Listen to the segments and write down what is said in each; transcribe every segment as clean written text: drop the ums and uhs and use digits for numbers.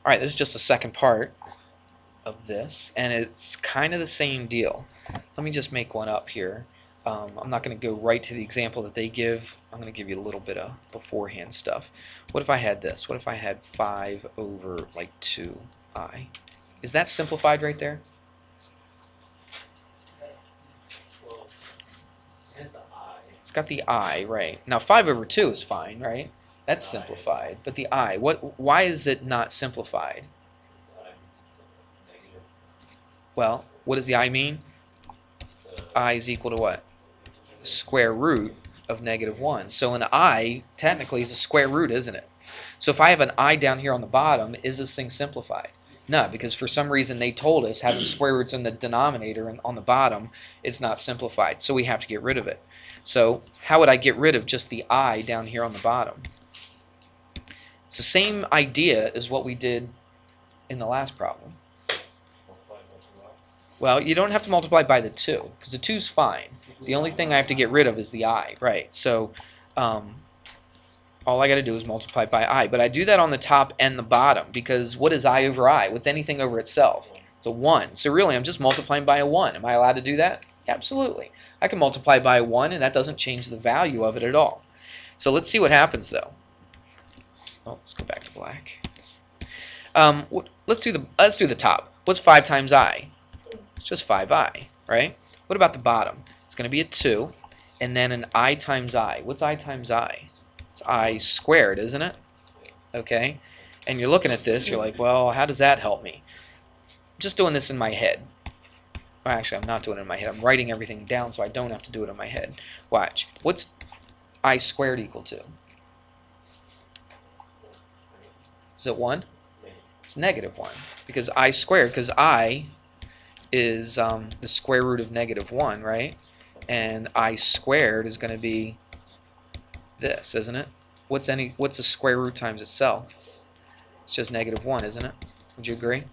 Alright, this is just the second part of this, and it's kind of the same deal. Let me just make one up here. I'm not going to go right to the example that they give. I'm going to give you a little bit of beforehand stuff. What if I had this? What if I had 5 over like 2i? Is that simplified right there? It's got the I, right. Now 5 over 2 is fine, right? That's simplified. But the I, why is it not simplified? Well, what does the I mean? I is equal to what? Square root of -1. So an I technically is a square root, isn't it? So if I have an I down here on the bottom, is this thing simplified? No, because for some reason they told us having square roots in the denominator and on the bottom, it's not simplified. So we have to get rid of it. So how would I get rid of just the I down here on the bottom? It's the same idea as what we did in the last problem. Well, you don't have to multiply by the 2, because the 2 is fine. The only thing I have to get rid of is the I, right? So all I got to do is multiply by I. But I do that on the top and the bottom, because what is I over I? What's anything over itself? It's a 1. So really, I'm just multiplying by a 1. Am I allowed to do that? Yeah, absolutely. I can multiply by a 1, and that doesn't change the value of it at all. So let's see what happens, though. Oh, let's go back to black. Let's do the top. What's 5 times I? It's just 5i, right? What about the bottom? It's going to be a 2, and then an I times I. What's I times I? It's I squared, isn't it? Okay? And you're looking at this, you're like, well, how does that help me? I'm just doing this in my head. Well, actually, I'm not doing it in my head. I'm writing everything down so I don't have to do it in my head. Watch. What's I squared equal to? Is it 1? It's -1. Because I squared, because I is the square root of -1, right? And I squared is going to be this, isn't it? What's a square root times itself? It's just -1, isn't it? Would you agree?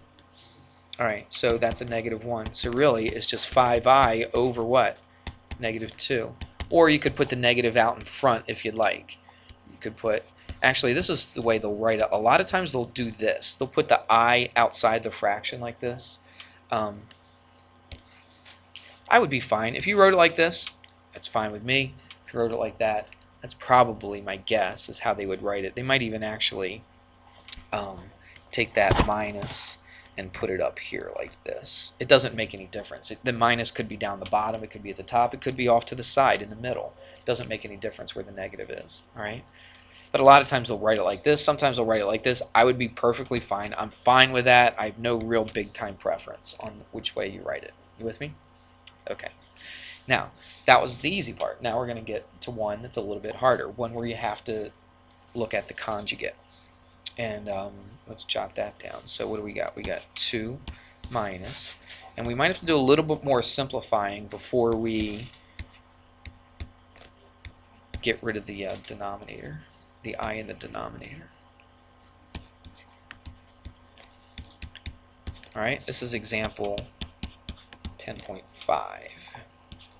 Alright, so that's a -1. So really, it's just 5i over what? -2. Or you could put the negative out in front if you'd like. You could put... Actually, this is the way they'll write it. A lot of times they'll do this. They'll put the I outside the fraction like this. I would be fine. If you wrote it like this, that's fine with me. If you wrote it like that, that's probably my guess is how they would write it. They might even actually take that minus and put it up here like this. It doesn't make any difference. The minus could be down the bottom, it could be at the top, it could be off to the side in the middle. It doesn't make any difference where the negative is. All right? But a lot of times they'll write it like this. Sometimes they'll write it like this. I would be perfectly fine. I'm fine with that. I have no real big time preference on which way you write it. You with me? Okay. Now, that was the easy part. Now we're going to get to one that's a little bit harder, one where you have to look at the conjugate. And let's jot that down. So what do we got? We got 2 minus. And we might have to do a little bit more simplifying before we get rid of the denominator, the I in the denominator. Alright, this is example 10.5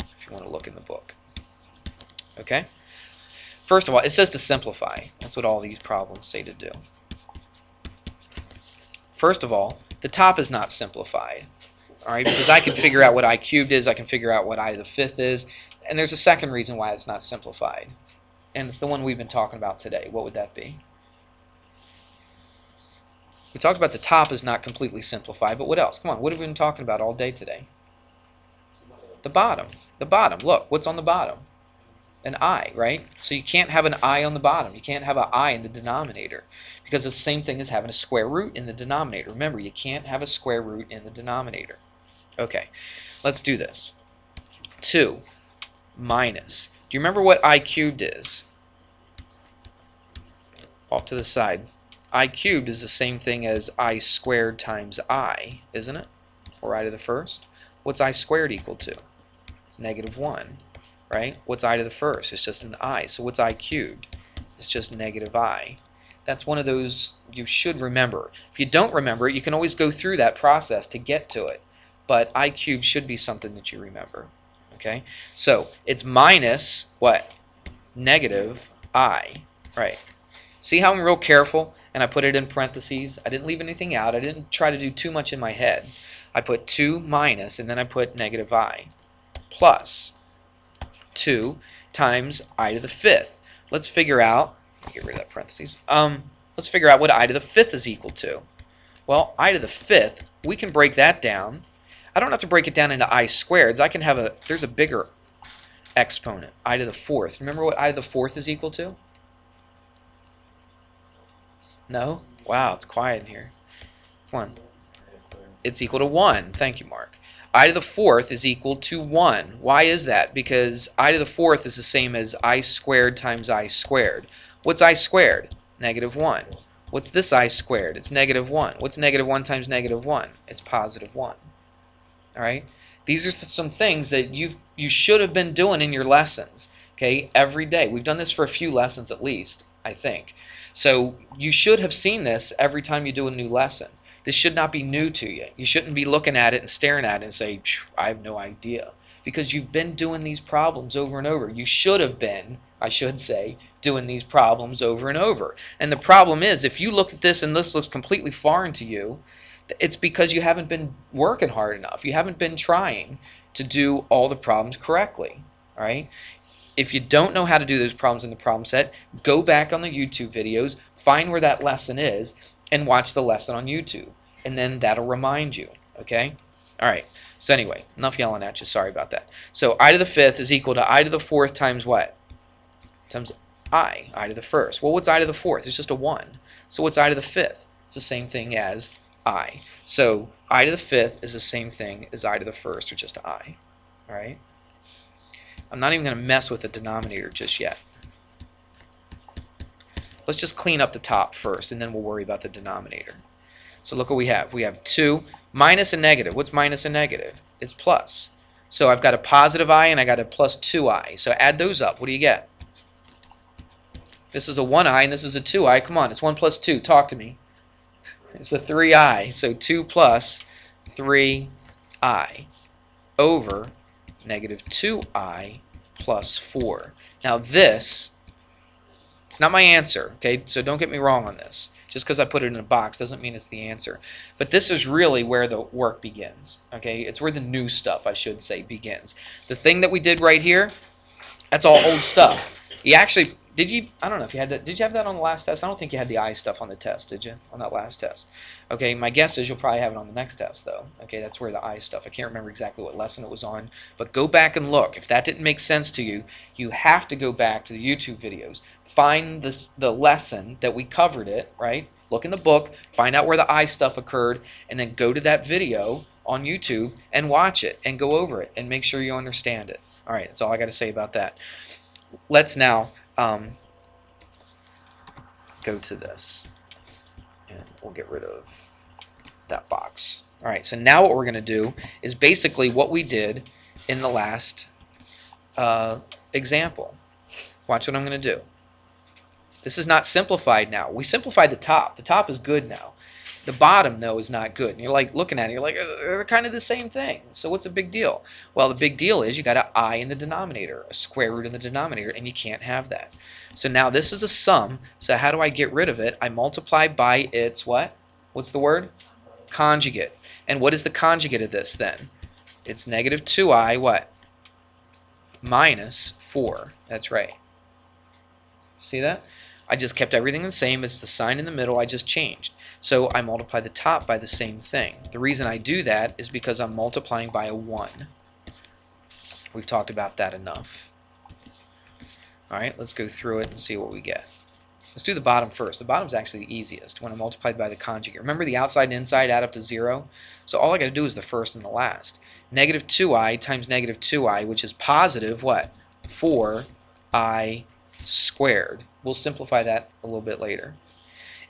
if you want to look in the book. Okay? First of all, it says to simplify. That's what all these problems say to do. First of all, the top is not simplified. Alright, because I can figure out what I cubed is, I can figure out what I to the fifth is, and there's a second reason why it's not simplified. And it's the one we've been talking about today. What would that be? We talked about the top is not completely simplified, but what else? Come on, what have we been talking about all day today? The bottom. The bottom. Look, what's on the bottom? An I, right? So you can't have an I on the bottom. You can't have an I in the denominator because it's the same thing as having a square root in the denominator. Remember, you can't have a square root in the denominator. Okay, let's do this. 2 minus. Do you remember what I cubed is? Off to the side. I cubed is the same thing as I squared times I, isn't it? Or I to the first. What's I squared equal to? It's -1, right? What's I to the first? It's just an I. So what's I cubed? It's just -I. That's one of those you should remember. If you don't remember it, you can always go through that process to get to it. But I cubed should be something that you remember. Okay? So it's minus what? -I. Right. See how I'm real careful? and I put it in parentheses. I didn't leave anything out. I didn't try to do too much in my head. I put 2 minus, and then I put negative I, plus 2 times I to the 5th. Let's figure out, get rid of that parentheses, let's figure out what I to the 5th is equal to. Well, I to the 5th, we can break that down. I don't have to break it down into I squareds. I can have there's a bigger exponent, I to the 4th. Remember what I to the 4th is equal to? No? Wow, it's quiet in here. Come on. It's equal to 1. Thank you, Mark. I to the 4th is equal to 1. Why is that? Because I to the 4th is the same as I squared times I squared. What's I squared? Negative 1. What's this I squared? It's negative 1. What's negative 1 times negative 1? It's positive 1. Alright? These are some things that you should have been doing in your lessons, okay, every day. We've done this for a few lessons at least, I think. So you should have seen this every time you do a new lesson. This should not be new to you. You shouldn't be looking at it and staring at it and say, I have no idea. Because you've been doing these problems over and over. You should have been, I should say, doing these problems over and over. And the problem is, if you look at this and this looks completely foreign to you, it's because you haven't been working hard enough. You haven't been trying to do all the problems correctly. All right? If you don't know how to do those problems in the problem set, go back on the YouTube videos, find where that lesson is, and watch the lesson on YouTube. And then that'll remind you. Okay? All right. So anyway, enough yelling at you. Sorry about that. So I to the 5th is equal to I to the 4th times what? Times I to the 1st. Well, what's I to the 4th? It's just a 1. So what's I to the 5th? It's the same thing as I. So I to the 5th is the same thing as I to the 1st, or just I. All right? I'm not even going to mess with the denominator just yet. Let's just clean up the top first, and then we'll worry about the denominator. So look what we have. We have 2 minus a negative. What's minus a negative? It's plus. So I've got a positive I and I got a plus 2I. So add those up. What do you get? This is a 1I and this is a 2I. Come on, it's 1 plus 2. Talk to me. It's a 3I. So 2 plus 3I over negative 2I plus 4. Now this, it's not my answer, okay? So don't get me wrong on this. Just because I put it in a box doesn't mean it's the answer. But this is really where the work begins, okay? It's where the new stuff, I should say, begins. The thing that we did right here, that's all old stuff. You actually, I don't know if you had that, did you have that on the last test? I don't think you had the I stuff on the test, did you? On that last test. Okay, my guess is you'll probably have it on the next test, though. Okay, that's where the I stuff, I can't remember exactly what lesson it was on, but go back and look. If that didn't make sense to you, you have to go back to the YouTube videos. Find the lesson that we covered it, right? Look in the book, find out where the I stuff occurred, and then go to that video on YouTube and watch it and go over it and make sure you understand it. All right, that's all I got to say about that. Let's now go to this, and we'll get rid of that box. All right, so now what we're going to do is basically what we did in the last example. Watch what I'm going to do. This is not simplified now. We simplified the top. The top is good now. The bottom, though, is not good. And you're like looking at it, you're like, they're kind of the same thing. So what's the big deal? Well, the big deal is you got an I in the denominator, a square root in the denominator, and you can't have that. So now this is a sum. So how do I get rid of it? I multiply by its what? What's the word? Conjugate. And what is the conjugate of this then? It's negative 2I what? Minus 4. That's right. See that? I just kept everything the same. It's the sign in the middle I just changed. So I multiply the top by the same thing. The reason I do that is because I'm multiplying by a 1. We've talked about that enough. Alright, let's go through it and see what we get. Let's do the bottom first. The bottom's actually the easiest when I multiplied by the conjugate. Remember the outside and inside add up to 0? So all I got to do is the first and the last. Negative 2I times negative 2I, which is positive what? 4I squared. We'll simplify that a little bit later.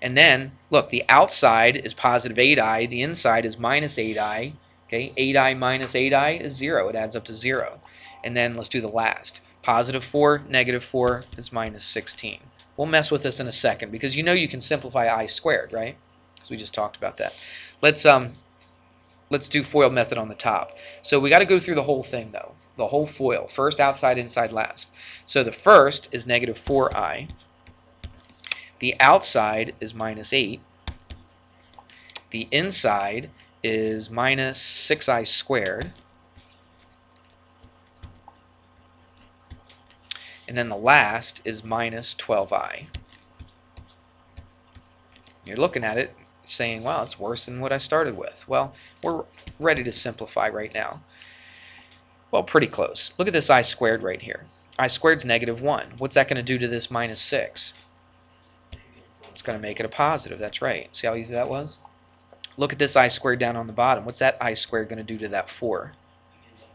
And then, look, the outside is positive 8I, the inside is minus 8I. Okay, 8I minus 8I is 0. It adds up to 0. And then let's do the last. Positive 4, negative 4 is minus 16. We'll mess with this in a second because you know you can simplify I squared, right? Because we just talked about that. Let's do FOIL method on the top. So we got to go through the whole thing, though. The whole FOIL. First, outside, inside, last. So the first is negative 4I. The outside is minus 8. The inside is minus 6i squared. And then the last is minus 12i. You're looking at it saying, wow, it's worse than what I started with. Well, we're ready to simplify right now. Well, pretty close. Look at this I squared right here. I squared is negative 1. What's that going to do to this minus 6? It's going to make it a positive. That's right. See how easy that was? Look at this I squared down on the bottom. What's that I squared going to do to that 4?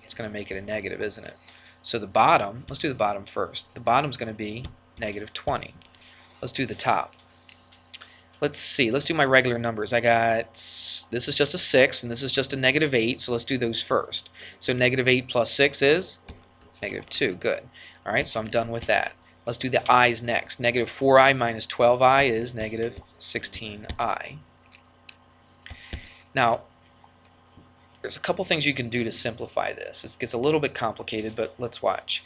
It's going to make it a negative, isn't it? So the bottom, let's do the bottom first. The bottom's going to be negative 20. Let's do the top. Let's see, let's do my regular numbers. I got, this is just a 6, and this is just a negative 8, so let's do those first. So negative 8 plus 6 is negative 2. Good. Alright, so I'm done with that. Let's do the i's next. Negative 4i minus 12i is negative 16i. Now, there's a couple things you can do to simplify this. It gets a little bit complicated, but let's watch.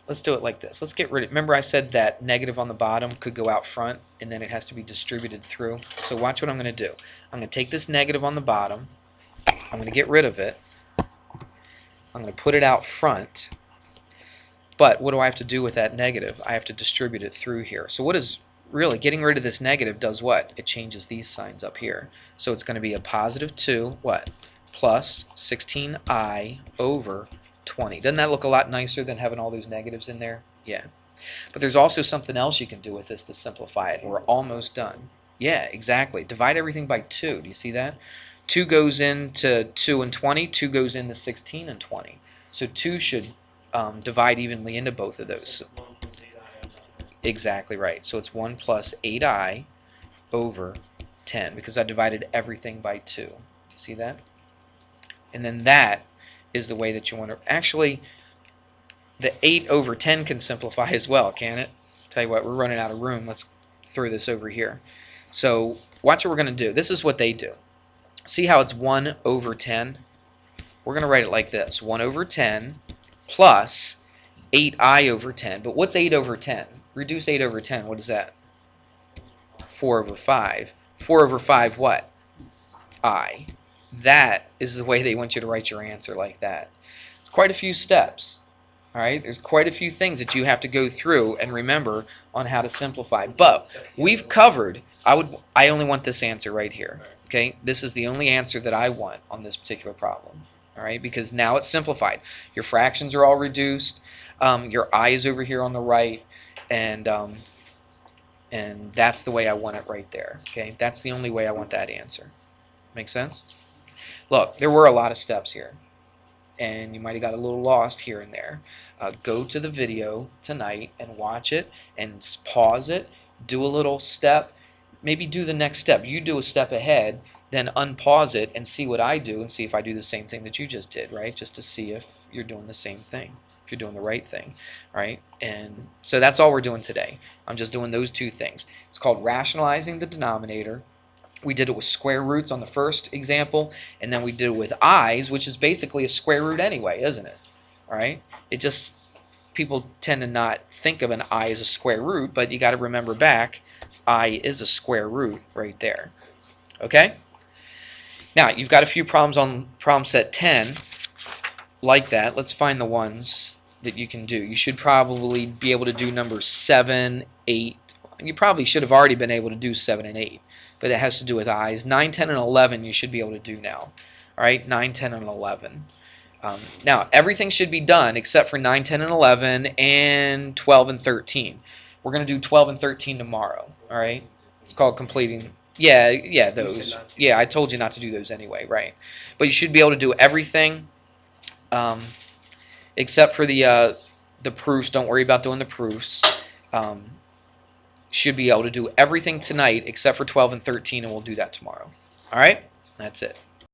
Let's do it like this. Let's get rid of, remember I said that negative on the bottom could go out front and then it has to be distributed through. So watch what I'm going to do. I'm going to take this negative on the bottom. I'm going to get rid of it. I'm going to put it out front. But what do I have to do with that negative? I have to distribute it through here. So what is really getting rid of this negative does what? It changes these signs up here. So it's going to be a positive 2, what? Plus 16i over 20. Doesn't that look a lot nicer than having all those negatives in there? Yeah. But there's also something else you can do with this to simplify it. We're almost done. Yeah, exactly. Divide everything by 2. Do you see that? 2 goes into 2 and 20. 2 goes into 16 and 20. So 2 should divide evenly into both of those. Exactly right. So it's 1 plus 8i over 10 because I divided everything by 2. Do you see that? And then that is the way that you want to... Actually, the 8 over 10 can simplify as well, can it? Tell you what, we're running out of room. Let's throw this over here. So watch what we're going to do. This is what they do. See how it's 1 over 10? We're going to write it like this. 1 over 10 plus 8i over 10. But what's 8 over 10? Reduce 8 over 10. What is that? 4 over 5. 4 over 5 what? I. That is the way they want you to write your answer, like that. It's quite a few steps. Alright, there's quite a few things that you have to go through and remember on how to simplify. But we've covered, I only want this answer right here. Okay, this is the only answer that I want on this particular problem. Alright, because now it's simplified. Your fractions are all reduced. Your I is over here on the right, and that's the way I want it right there. Okay, that's the only way I want that answer. Make sense? Look, there were a lot of steps here, and you might have got a little lost here and there. Go to the video tonight and watch it, and pause it, do a little step, maybe do the next step. You do a step ahead, then unpause it and see what I do and see if I do the same thing that you just did, right? Just to see if you're doing the same thing, if you're doing the right thing, right? And so that's all we're doing today. I'm just doing those two things. It's called rationalizing the denominator. We did it with square roots on the first example, and then we did it with i's, which is basically a square root anyway, isn't it? All right? It just, people tend to not think of an I as a square root, but you got to remember back, I is a square root right there. Okay? Now, you've got a few problems on problem set 10 like that. Let's find the ones that you can do. You should probably be able to do numbers 7, 8. You probably should have already been able to do 7 and 8. But it has to do with i's. 9, 10, and 11 you should be able to do now. Alright, 9, 10, and 11. Now, everything should be done except for 9, 10, and 11 and 12 and 13. We're going to do 12 and 13 tomorrow. Alright? It's called completing. Yeah, those. Yeah, I told you not to do those anyway, right? But you should be able to do everything except for the proofs. Don't worry about doing the proofs. Should be able to do everything tonight except for 12 and 13, and we'll do that tomorrow. Alright? That's it.